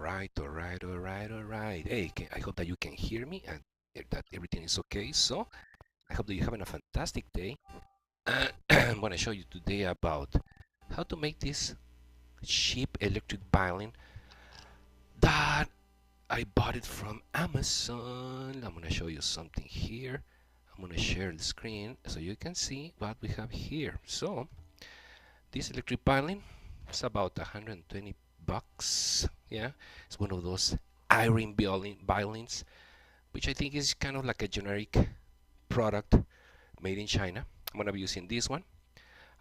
All right. Hey, I hope that you can hear me and that everything is okay. So, I hope that you're having a fantastic day. I'm going to show you today about how to make this cheap electric violin that I bought it from Amazon. I'm going to show you something here. I'm going to share the screen so you can see what we have here. So, this electric violin is about 120 bucks. Yeah, it's one of those Irin violins, which I think is kind of like a generic product made in China. I'm going to be using this one,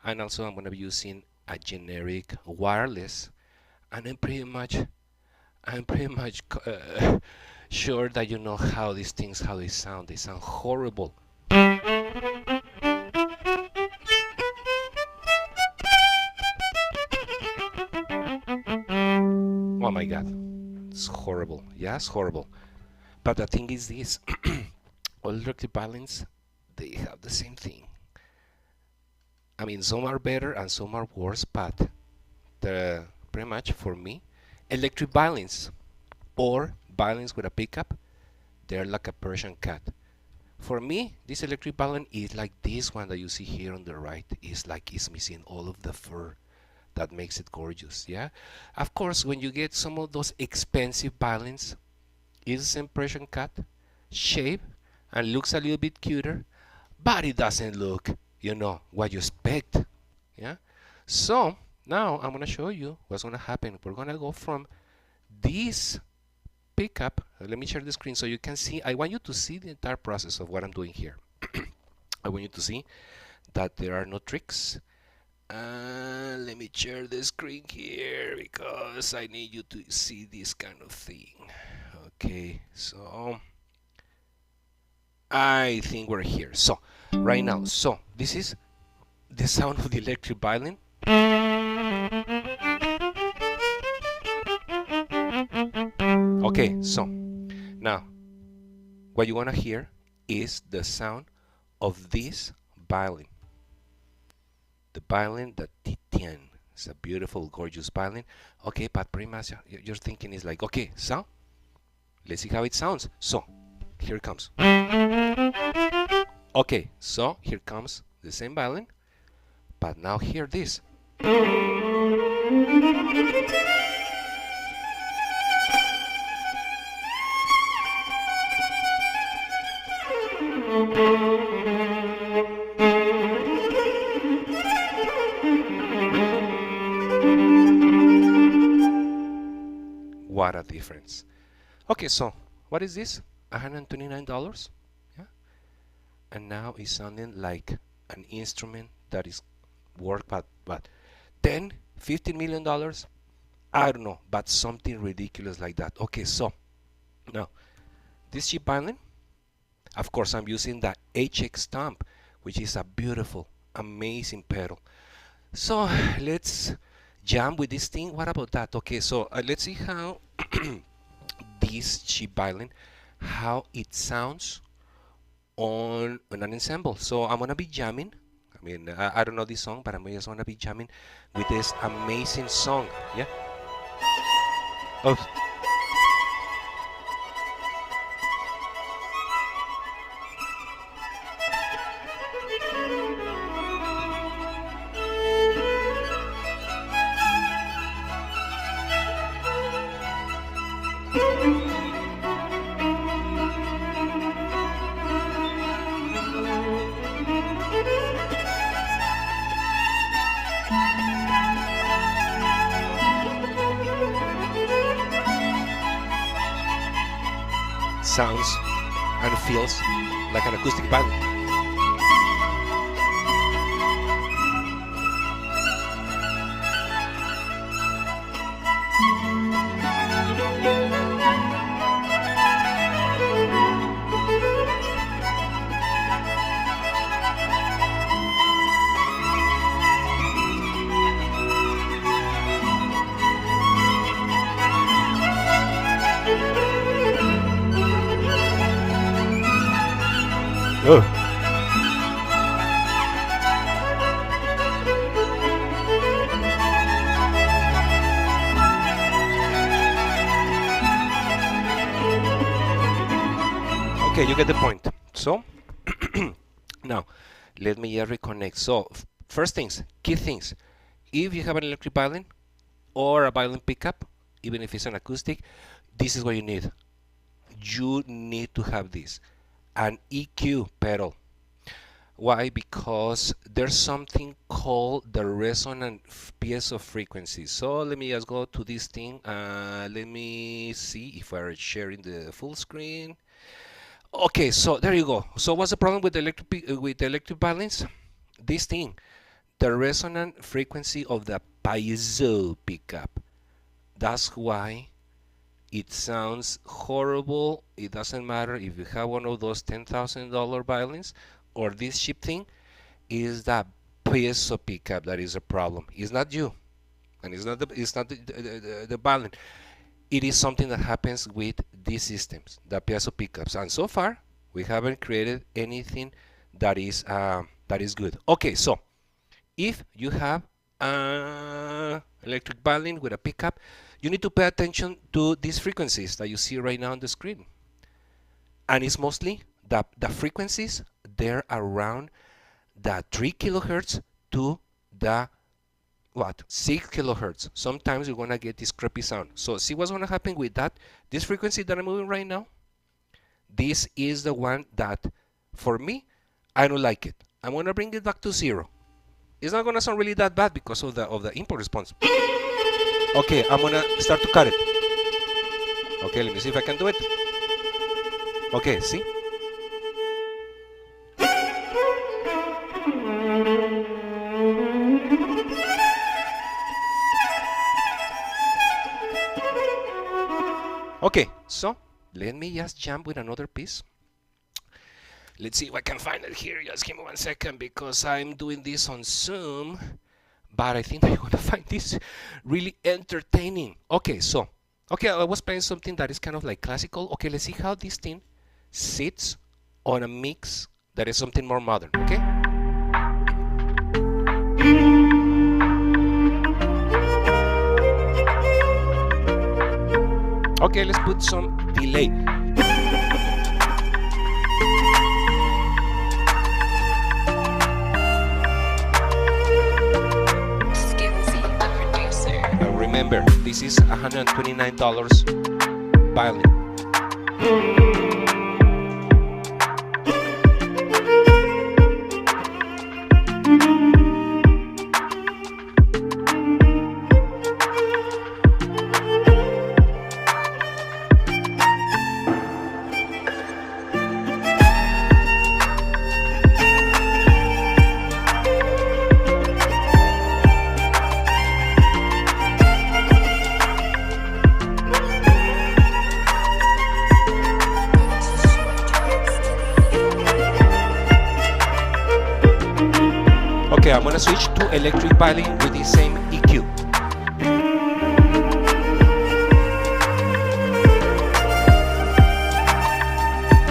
and also I'm going to be using a generic wireless, and I'm pretty much sure that you know how these things, how they sound. They sound horrible. Oh my god, it's horrible. Yeah, it's horrible. But the thing is this, all electric violins, they have the same thing. I mean, some are better and some are worse, but pretty much for me, electric violins or violins with a pickup, they're like a Persian cat. For me, this electric violin is like this one that you see here on the right. It's like it's missing all of the fur that makes it gorgeous. Yeah, of course, when you get some of those expensive violins, it's the same Persian cat shape and looks a little bit cuter, but it doesn't look, what you expect. Yeah. So now I'm gonna show you what's gonna happen. We're gonna go from this pickup. Let me share the screen so you can see. I want you to see the entire process of what I'm doing here. I want you to see that there are no tricks. Let me share the screen here because I need you to see this kind of thing. Okay, so I think we're here. So right now, so this is the sound of the electric violin. Okay, so now what you want to hear is the sound of this violin. The violin, the Titian. It's a beautiful, gorgeous violin. Okay, but pretty much you're thinking is like, okay, so let's see how it sounds. So here it comes. Okay, so here comes the same violin, but now hear this. What a difference. Okay, so what is this? $129? Yeah. And now it's sounding like an instrument that is worth but 10, $15 million? I don't know, but something ridiculous like that. Okay, so now this cheap violin, of course I'm using the HX stamp, which is a beautiful, amazing pedal. So let's jam with this thing. What about that? Okay, so let's see how this cheap violin, how it sounds on an ensemble. So I'm gonna be jamming. I mean, I don't know this song, but I'm just gonna be jamming with this amazing song. Yeah. Oh. Sounds and feels like an acoustic band. Oh. Okay, you get the point. So now let me reconnect. So first things, key things. If you have an electric violin or a violin pickup, even if it's an acoustic, this is what you need. You need to have this, an EQ pedal. Why? Because there's something called the resonant piezo frequency. So let me just go to this thing. Let me see if we're sharing the full screen. Okay, so there you go. So what's the problem with the electric violins? This thing, the resonant frequency of the piezo pickup. That's why it sounds horrible. It doesn't matter if you have one of those $10,000 violins or this cheap thing. Is that piezo pickup that is a problem. It's not you, and it's not the violin. It is something that happens with these systems, the piezo pickups, and so far we haven't created anything that is good. Okay, so if you have an electric violin with a pickup, you need to pay attention to these frequencies that you see right now on the screen, and it's mostly the frequencies. They're around the 3 kilohertz to the 6 kilohertz. Sometimes you're gonna get this crappy sound. So see what's gonna happen with that. This frequency that I'm moving right now, this is the one that, for me, I don't like it. I'm gonna bring it back to 0. It's not gonna sound really that bad because of the input response. Okay, I'm gonna start to cut it. Okay, let me see if I can do it. Okay, see? Okay, so let me just jump with another piece. Let's see if I can find it here. Just give me 1 second because I'm doing this on Zoom, but I think I'm gonna find this really entertaining. Okay, so I was playing something that is kind of like classical. Okay, let's see how this thing sits on a mix that is something more modern. Okay. Okay, let's put some delay. Remember, this is $129 violin. Okay, I'm gonna switch to electric violin with the same EQ.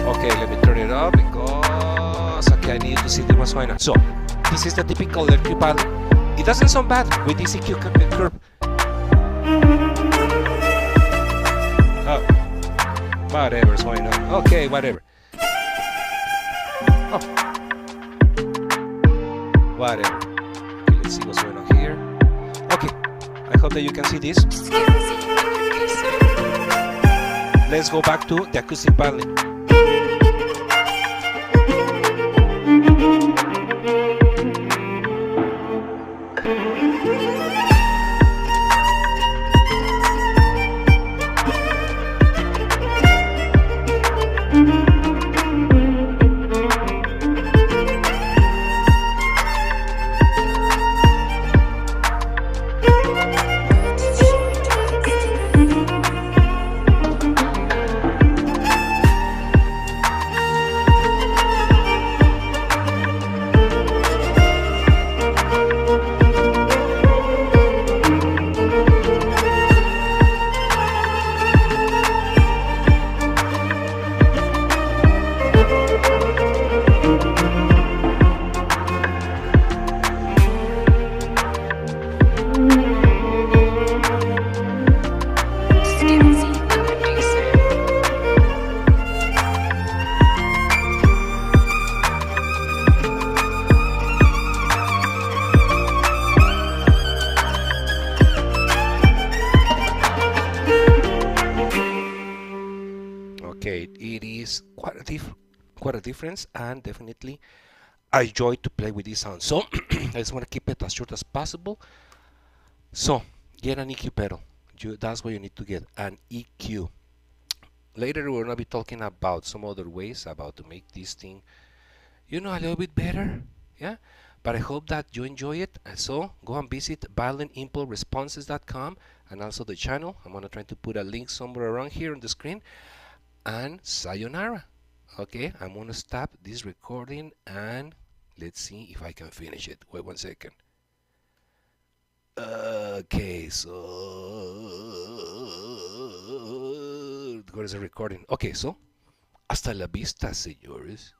Okay, let me turn it up because I need to see what's going on. So, this is the typical electric violin. It doesn't sound bad with this EQ curve. Oh, whatever's going on. Okay, whatever. Oh. Whatever. Okay, let's see what's going on here. Okay, I hope that you can see this. Let's go back to the acoustic violin. is quite a difference, and definitely I enjoy to play with this sound. So I just want to keep it as short as possible. So get an EQ pedal. That's what you need to get, an EQ. Later we're gonna be talking about some other ways about to make this thing, a little bit better. Yeah. But I hope that you enjoy it. So go and visit violinimpulseresponses.com and also the channel. I'm gonna try to put a link somewhere around here on the screen. And sayonara. Okay, I'm gonna stop this recording and let's see if I can finish it. Wait 1 second. Okay, so what is the recording? Okay, so hasta la vista, señores.